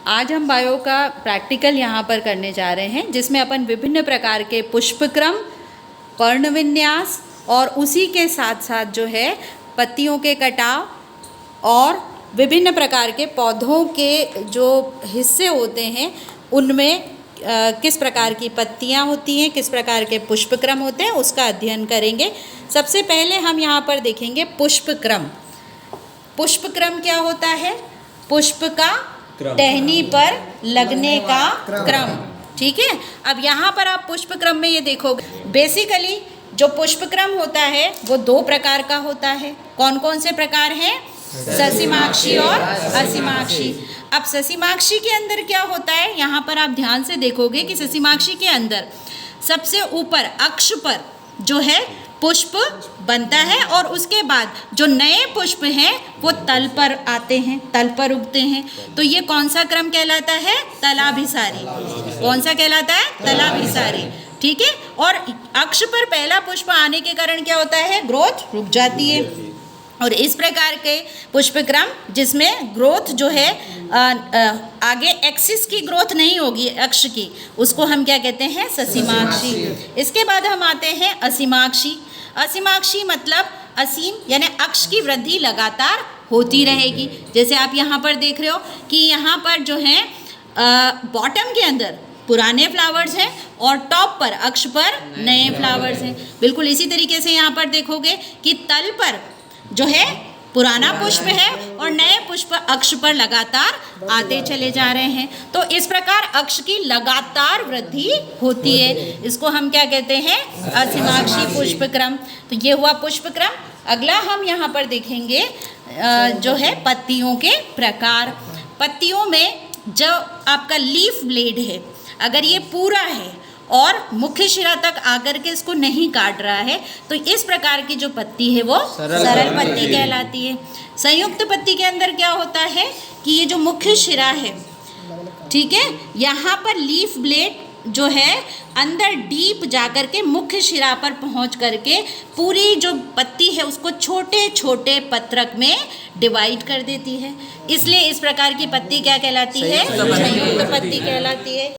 आज हम बायो का प्रैक्टिकल यहाँ पर करने जा रहे हैं, जिसमें अपन विभिन्न प्रकार के पुष्पक्रम, पर्णविन्यास और उसी के साथ साथ जो है पत्तियों के कटाव और विभिन्न प्रकार के पौधों के जो हिस्से होते हैं उनमें किस प्रकार की पत्तियाँ होती हैं, किस प्रकार के पुष्पक्रम होते हैं, उसका अध्ययन करेंगे। सबसे पहले हम यहाँ पर देखेंगे पुष्पक्रम। पुष्पक्रम क्या होता है? पुष्प का टहनी पर लगने का क्रम। ठीक है। अब यहाँ पर आप पुष्पक्रम में ये देखोगे, बेसिकली जो पुष्पक्रम होता है वो दो प्रकार का होता है। कौन कौन से प्रकार हैं? ससीमाक्षी और असीमाक्षी। अब ससीमाक्षी के अंदर क्या होता है, यहाँ पर आप ध्यान से देखोगे कि ससीमाक्षी के अंदर सबसे ऊपर अक्ष पर जो है पुष्प बनता है और उसके बाद जो नए पुष्प हैं वो तल पर आते हैं, तल पर उगते हैं। तो ये कौन सा क्रम कहलाता है? तलाभिसारी। कौन सा कहलाता है? तलाभिसारी। ठीक है। और अक्ष पर पहला पुष्प आने के कारण क्या होता है? ग्रोथ रुक जाती है। और इस प्रकार के पुष्पक्रम जिसमें ग्रोथ जो है आगे एक्सिस की ग्रोथ नहीं होगी, अक्ष की, उसको हम क्या कहते हैं? ससीमाक्षी। इसके बाद हम आते हैं असीमाक्षी। असीमाक्षी मतलब असीम यानी अक्ष की वृद्धि लगातार होती रहेगी। जैसे आप यहाँ पर देख रहे हो कि यहाँ पर जो है बॉटम के अंदर पुराने फ्लावर्स हैं और टॉप पर अक्ष पर नए फ्लावर्स हैं। बिल्कुल इसी तरीके से यहाँ पर देखोगे कि तल पर जो है पुराना पुष्प है और नए पुष्प अक्ष पर लगातार आते चले जा रहे हैं। तो इस प्रकार अक्ष की लगातार वृद्धि होती है। इसको हम क्या कहते हैं? असीमाक्षी पुष्पक्रम। तो ये हुआ पुष्पक्रम। अगला हम यहाँ पर देखेंगे जो है पत्तियों के प्रकार। पत्तियों में जो आपका लीफ ब्लेड है, अगर ये पूरा है और मुख्य शिरा तक आकर के इसको नहीं काट रहा है तो इस प्रकार की जो पत्ती है वो सरल पत्ती कहलाती है। संयुक्त पत्ती के अंदर क्या होता है कि ये जो मुख्य शिरा है, ठीक है, यहाँ पर लीफ ब्लेड जो है अंदर डीप जाकर के मुख्य शिरा पर पहुँच करके पूरी जो पत्ती है उसको छोटे छोटे पत्रक में डिवाइड कर देती है। इसलिए इस प्रकार की पत्ती क्या कहलाती है? संयुक्त पत्ती कहलाती है।